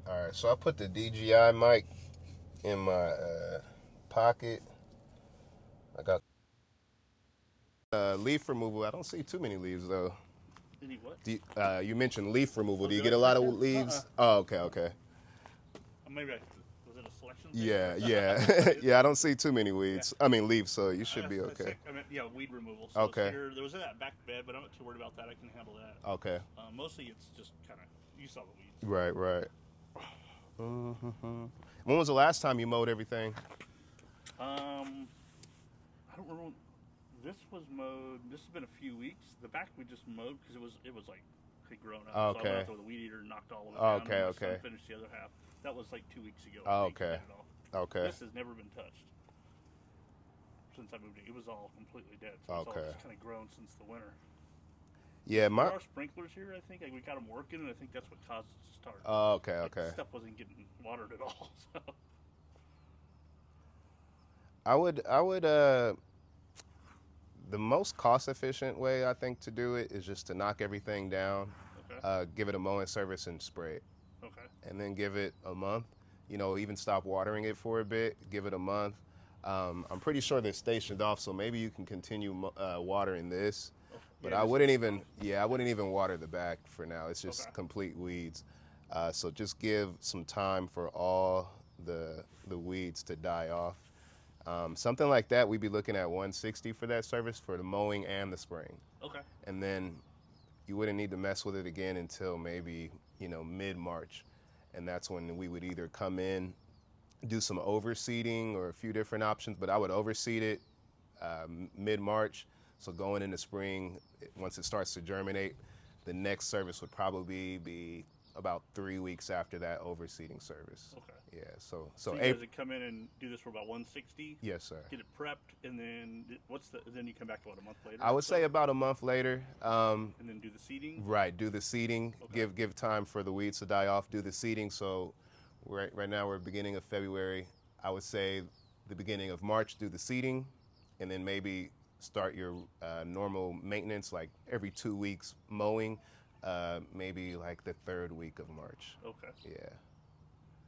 All right, so I put the DJI mic in my pocket. I got leaf removal. I don't see too many leaves though. Any what? You mentioned leaf removal. Oh, Do you did get I a lot click of that? leaves? Oh, okay, okay. Maybe I was it a selection thing? Yeah, yeah, It's yeah. I all don't see too many yeah. weeds. I mean leaves, so you should be I okay. think I meant yeah, weed removal. So it's Okay, here. There was that back bed, but I'm not too worried about that. I can handle that. okay. Mostly it's just kind of you saw the weeds. Right, right. When was the last time you mowed everything? Um, I don't remember. This was mowed. This has been a few weeks. The back we just mowed because it was like had grown up. So I went Okay, out there with a weed eater and knocked all of it down, okay, and my son okay, finished the other half. That was like 2 weeks ago. I think he okay, did it all. okay, This has never been touched since I moved in. It was all completely dead, so it's all okay. just kind of grown since the winter. Yeah, There my. are sprinklers here, I think. Like, we got them working, and I think that's what caused it to start. But Okay, like okay. stuff wasn't getting watered at all. So I would. The most cost efficient way I think to do it is just to knock everything down, okay, give it a mowing service and spray it, okay, and then give it a month. Even stop watering it for a bit. Give it a month. I'm pretty sure they're stationed off, so maybe you can continue watering this. okay. But Yeah, I just wouldn't leave it even, off. yeah, I wouldn't even water the back for now. It's Okay, just complete weeds. So just give some time for all the weeds to die off. Something like that, we'd be looking at 160 for that service for the mowing and the spraying. okay, And then you wouldn't need to mess with it again until maybe, mid March. And that's when we would either come in, do some overseeding or a few different options, but I would overseed it mid March. So going into spring, once it starts to germinate, the next service would probably be about 3 weeks after that overseeding service. okay. Yeah. So So so you guys April. would come in and do this for about 160, Yes, sir. get it prepped, and then then you come back to what, a month later I or would so, say about a month later. and then do the seeding. Right. Do the seeding. Okay, Give time for the weeds to die off. Do the seeding. So right now we're beginning of February. I would say the beginning of March. Do the seeding, and then maybe start your normal maintenance like every 2 weeks mowing. Maybe like the third week of March. okay. Yeah.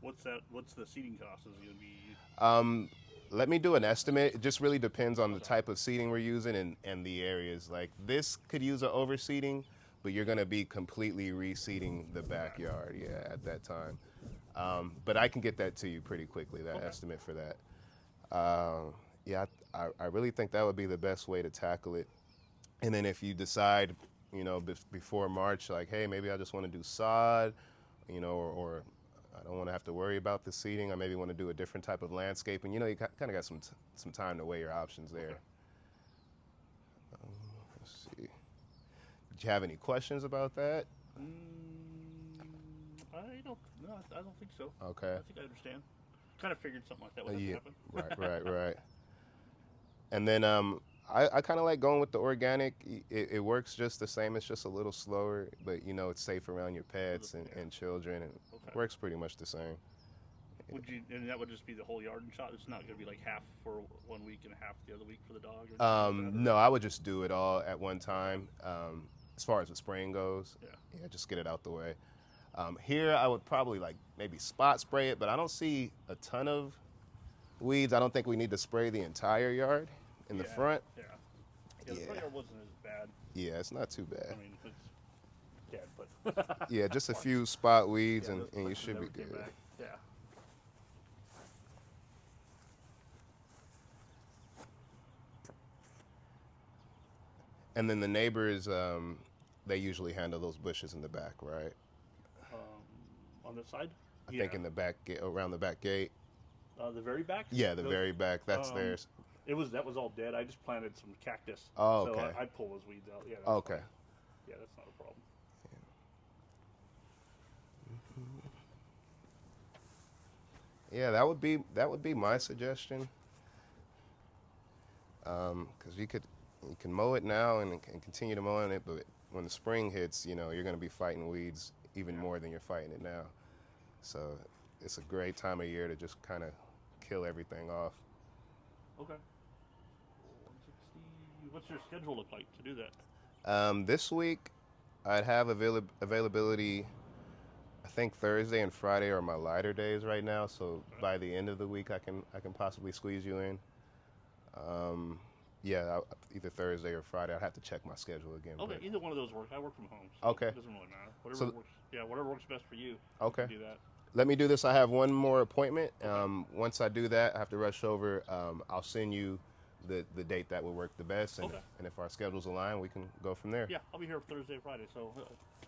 What's that? What's the seeding cost? Is it gonna be Let me do an estimate. It just really depends on the okay? type of seeding we're using and the areas. Like this could use an overseeding, but you're gonna be completely reseeding the The back. backyard, yeah, at that time. But I can get that to you pretty quickly, that Okay. estimate for that. Yeah, I really think that would be the best way to tackle it. And then if you decide, before March, like, hey, maybe I just want to do sod, or I don't want to have to worry about the seeding. I maybe want to do a different type of landscaping. You kind of got some time to weigh your options there. Okay. Let's see. Did you have any questions about that? I don't. No, I don't think so. Okay. I think I understand. Kind of figured something like that would have to Yeah. happen. Right. Right. Right. And then I kind of like going with the organic. It works just the same. It's just a little slower, but it's safe around your pets and, Yeah. and children, and Okay. works pretty much the same. Would you? And that would just be the whole yard and shot. It's not going to be like half for 1 week and half the other week for the dog, or anything like that. No, I would just do it all at one time. As far as the spraying goes, Yeah. yeah, just get it out the way. Here, I would probably like maybe spot spray it, but I don't see a ton of weeds. I don't think we need to spray the entire yard in the Yeah. front. Yeah. Yeah. The front Yeah, yard wasn't as bad. yeah, it's not too bad. I mean, it's dead, but Yeah, just a few spot weeds, yeah, and, those and you bushes should be never came good. back. Yeah. And then the neighbors, they usually handle those bushes in the back, right? On the side. I Yeah. think in the back, around the back gate. The very back. Yeah, the Those- very back. That's um, theirs. That was all dead. I just planted some cactus. Oh, So okay. I'd pull those weeds out. Yeah. That's Okay. fine. Yeah, that's not a problem. Yeah, that would be my suggestion. Because you can mow it now and continue to mow on it, but when the spring hits, you're going to be fighting weeds even Yeah. more than you're fighting it now. So it's a great time of year to just kind of kill everything off. Okay. 160. What's your schedule look like to do that? This week, I'd have availability I think Thursday and Friday are my lighter days right now. So Okay. by the end of the week, I can possibly squeeze you in. Yeah, either Thursday or Friday. I'd have to check my schedule again. Okay, But either one of those works. I work from home, so okay, it doesn't really matter. Whatever so works. Yeah, whatever works best for you. We okay. can do that. Let me do this. I have one more appointment. Okay. Once I do that, I have to rush over. I'll send you the date that would work the best, Okay. and if our schedules align, we can go from there. Yeah, I'll be here Thursday, Friday, so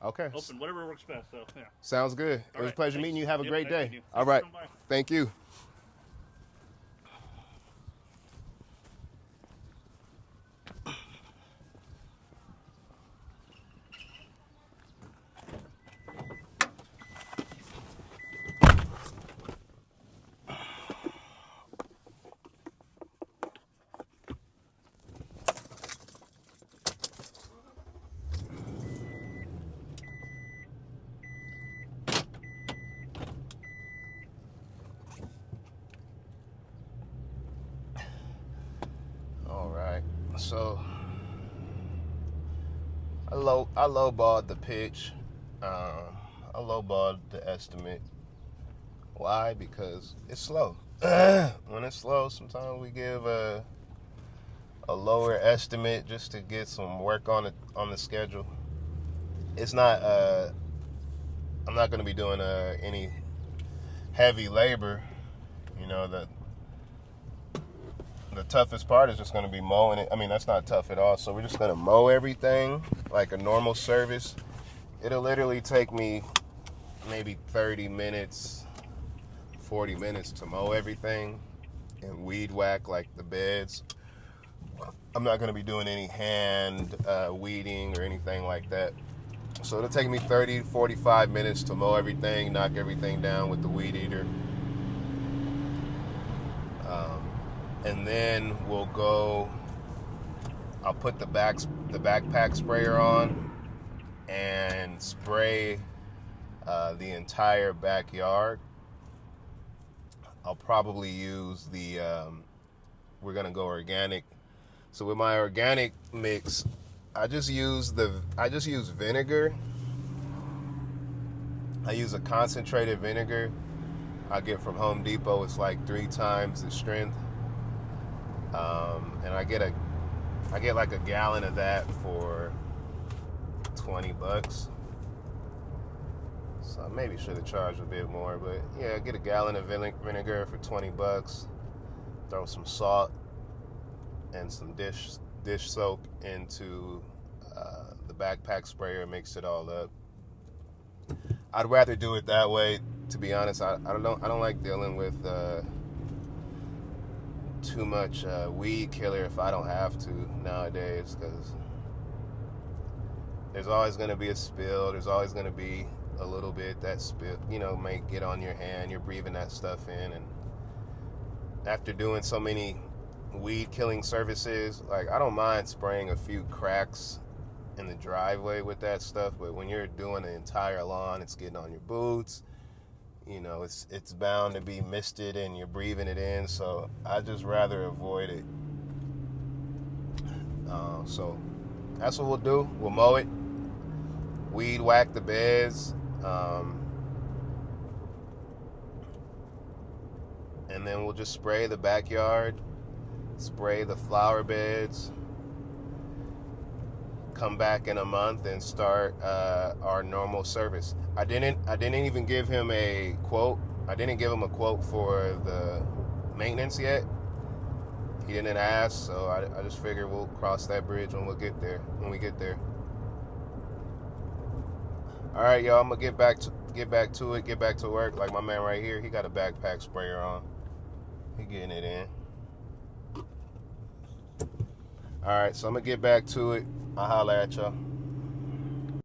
Okay. open whatever works best. So yeah. Sounds good. It All was a right, pleasure thanks. meeting you. Have a Yep, great nice day. meeting you. All Thanks right. for coming by. Thank you. All right. So I lowballed the pitch. I lowballed the estimate. Why? Because it's slow. When it's slow, sometimes we give a lower estimate just to get some work on the schedule. It's not. I'm not going to be doing any heavy labor. You know, the toughest part is just going to be mowing it. I mean, that's not tough at all. So we're just going to mow everything like a normal service. It'll literally take me maybe 30 minutes, 40 minutes to mow everything and weed whack like the beds. I'm not going to be doing any hand weeding or anything like that. So it'll take me 30 to 45 minutes to mow everything, knock everything down with the weed eater. And then we'll go, I'll put the backpack sprayer on and spray the entire backyard. I'll probably use we're going to go organic. So with my organic mix, I just use vinegar. I use a concentrated vinegar I get from Home Depot. It's like 3 times the strength. And I get like a gallon of that for $20. So I maybe should have charged a bit more, but yeah, get a gallon of vinegar for $20. Throw some salt and some dish soap into the backpack sprayer, mix it all up. I'd rather do it that way. To be honest, I don't like dealing with too much weed killer if I don't have to nowadays, because there's always going to be a spill. There's always going to be a little bit that spill, may get on your hand. You're breathing that stuff in, and after doing so many weed killing services, like, I don't mind spraying a few cracks in the driveway with that stuff, but when you're doing the entire lawn, it's getting on your boots. It's bound to be misted and you're breathing it in, so I just rather avoid it. So that's what we'll do. We'll mow it, weed whack the beds, and then we'll just spray the backyard, spray the flower beds, come back in a month and start our normal service. I didn't even give him a quote. I didn't give him a quote for the maintenance yet. He didn't ask, so I just figured we'll cross that bridge when we get there. All right, y'all. I'm gonna get back to work. Like my man right here, he got a backpack sprayer on. He getting it in. All right, so I'm gonna get back to it. I'll holler at y'all.